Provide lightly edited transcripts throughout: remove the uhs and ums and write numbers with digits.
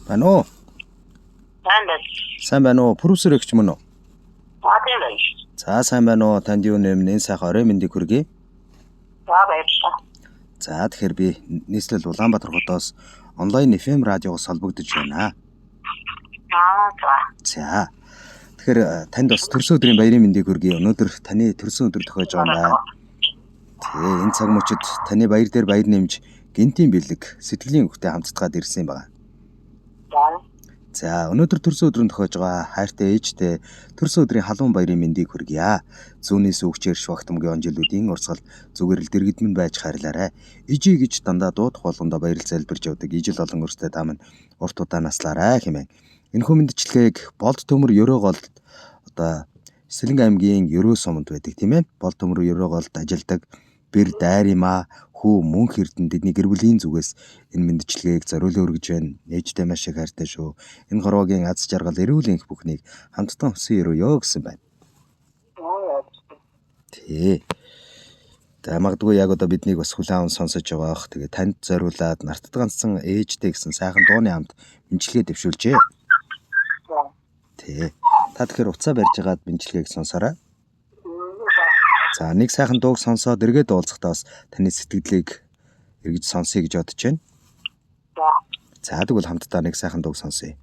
Байна уу? Сайн байна уу? Продюсер эгч мөн үү? Тийм байна. За сайн байна уу? Танд юу нэмэн сайхан орой мэндийг хүргэе. За баярлалаа. За тэгэхээр би нийслэл Улаанбаатар хотоос онлайн FM радиогоос холбогдож байна. За. Тэгэхээр танд бас төрсөн өдрийн баярын мэндийг хүргэе. Өнөөдөр таны төрсөн өдөр тохиож байгаа юм байна. Тэгээ энэ цаг мөчид таны баяр дээр баяр нэмж гинтийн бэлэг сэтгэлийн өвгтэй хамтдаад ирсэн юм байна. За өнөөдөр төрсөн өдрөнд тохиож байгаа хайртай ээжтэй төрсөн өдрийн халуун баярын мэндийг хүргье. Зүүнний сүгчээр швагтамгийн он жилүүдийн урсгал зүгээр л дэргэдмэн байж хайрлаарай. Ижи гэж дандаа дуудах болгондоо баярл залбирч явдаг ижил олон өрстэй та минь урт удаа наслаарай хэмээн. Энэхүү мэндчлэгийг Болд төмөр Ерөөголд одоо Сэлэнг аймгийн Ерөө суманд байдаг тийм ээ. Болд төмөр Ерөөголд ажилдаг бэр дайрмаа хүү мөнх эрдэнэ тэдний гэр бүлийн зүгээс энэ мэндчлэгийг зориулан өргөж байна. Ээжтэй маш их хайртай шүү. Энэ хорвоогийн аз жаргал эрүүл энх бүхнийг хамтдаа өсөн өрөөё гэсэн байна. Тий. За магадгүй яг одоо биднийг бас хүлээн аван сонсож байгаах. Тэгээ танд зориулаад нартад ганцсан ээжтэй гэсэн сайхан дууны хамт мэндчлэгээ дэвшүүлжээ. Тий. Та тэгэхээр уцаа барьж агаад мэндчлэгийг сонсоорой. За нэг сайхан дууг сонсоод эргээд уулзахдаа бас таны сэтгэлийг эргэж сонсъё гэж бодож байна. За тэгвэл хамтдаа нэг сайхан дууг сонсъё.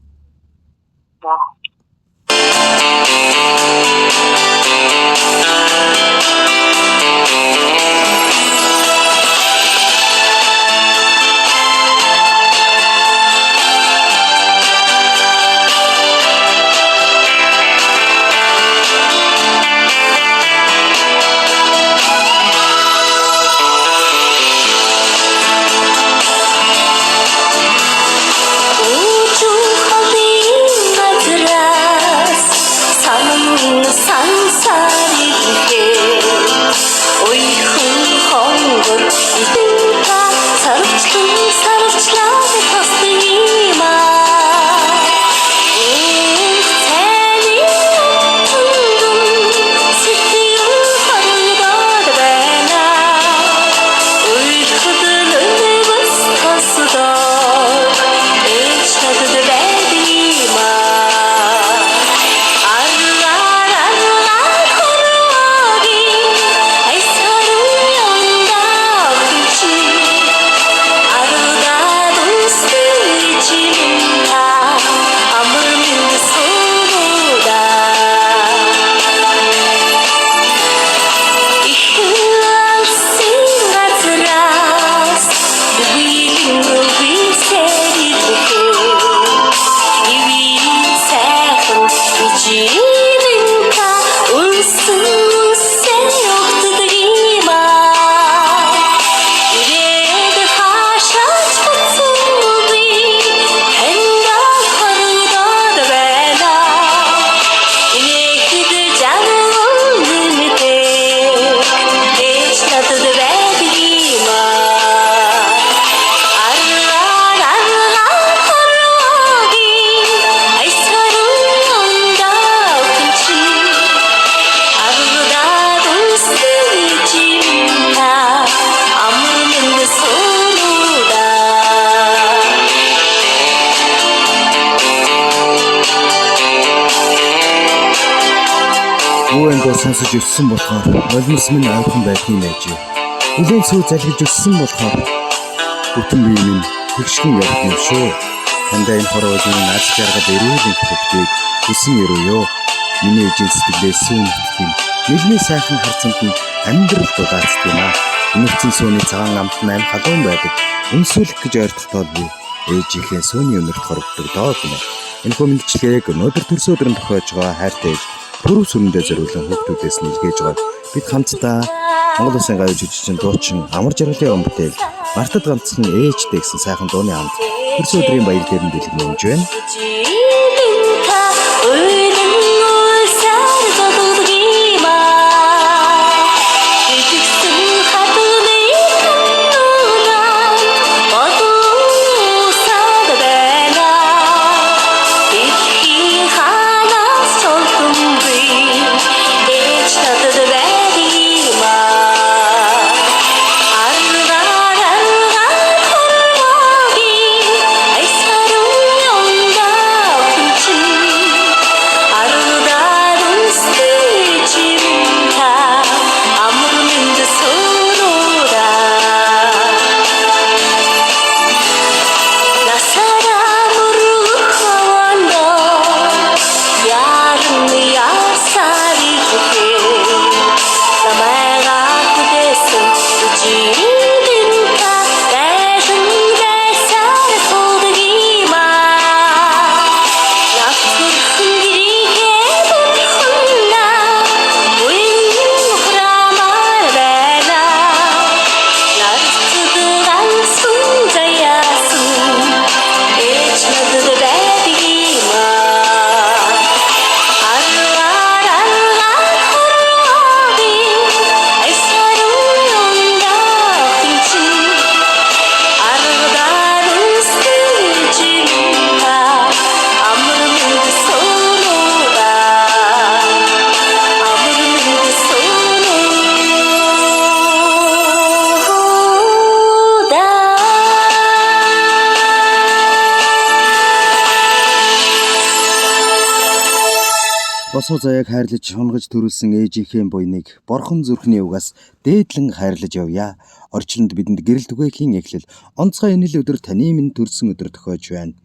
Сонсож өссөн болохоор болмос минь ойрхон байх юм ээж. Хүлээн сүү залгиж өссөн болохоор бүтэн бие минь тэгшгэн явах юм шүү. Тандаа энэ хорвоогийн аз жаргал эрүүл энх бүхнийг өсөн өрөөё. Миний ээжийн сэтгэлээс сүүн итгэх юм. Нэлний сайхан харцанд нь амьдрал дулаацдаг юм аа. Өнөрцөн сүүний цагаан амт нь амь халуун байдаг. Өнсөлөх гэж ойртохтол би ээжийнхээ сүүний өнөрт хорогддог доо гинэ. Энэхүү мэндчлэгийг өнөөдөр төрсөн өдрөнд тохиож байгаа хайртай ээж пүрэв сүрэндээ зориулсан хүүхдүүдээс нэлгээж байгаа. Бид хамтдаа Монгол Улсын гавьж жүжигчин дуучин амар жаргалын өмгөөл мартад ганцхан ээжтэй гэсэн сайхан дууны хамт төрсөн өдрийн баяр дээр нь бэлэг нэмж байна. Босоо заяаг хайрлаж хунгаж төрүүлсэн ээжийнхээ буйныг борхон зүрхний угаас дээдлэн хайрлаж явъя. Орчлонд бидэнд гэрэл түгээхийн эхлэл. Онцгой энэ л өдөр таны минь төрсөн өдөр тохиож байна.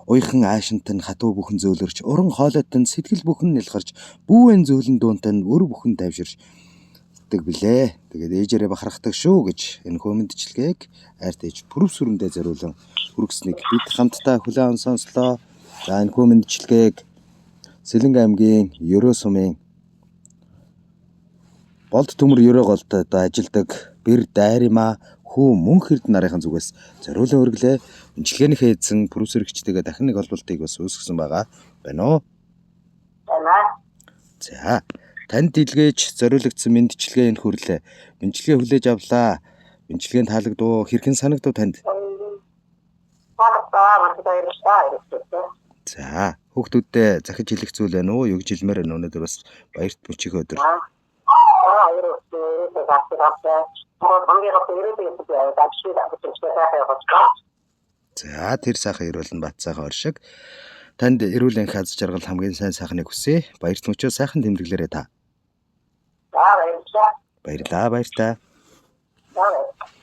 Уйхан аашинт нь хатуу бүхэн зөөлөрч, уран хоолойт нь сэтгэл бүхэн нэлхарч, бүүэн зөөлөн дуунтай нь өр бүхэн тайвширч дэг билээ. Тэгээд ээжээрээ бахархдаг шүү гэж энэ хөмөндчлэгийг айрт ээж пүрэв сүрэндээ зориулан хүргэснийг бид хамтдаа хүлээн сонслоо. За энэ хөмөндчлэгийг Сэлэнг аймгийн Ерөө сумын Болд төмөр Ерөө голдод ажилладаг Бэр Дайрмаа хүү Мөнх Эрдэнэ нарын зүгээс зориулан өргөлээ. Эмчилгээнийхээ эзэн пүрэвсэрэгчтэйгээ дахин нэг олболтыг бас үүсгэсэн байгаа. Байна уу? Байна. За, танд илгээж зориулагдсан мэндчилгээ энэ хүрлээ. Мэндчилгээ хүлээж авлаа. Мэндчилгээнд таалагдуу хэрхэн санагдав танд? За, хүүхдүүдтэй захиж хэлэх зүйл байна уу? Юу гэж хэлмээр байна өнөөдөр бас баярт мөчийн өдөр. За, тэр сайхан эрүүл нь бат сайхан оршиг. Танд эрүүл анх аз жаргал хамгийн сайн сайхныг хүсье. Баярт мөчөө сайхан тэмдэглээрэй та. За баярлалаа. Баярлаа, баяртай. За баярлалаа.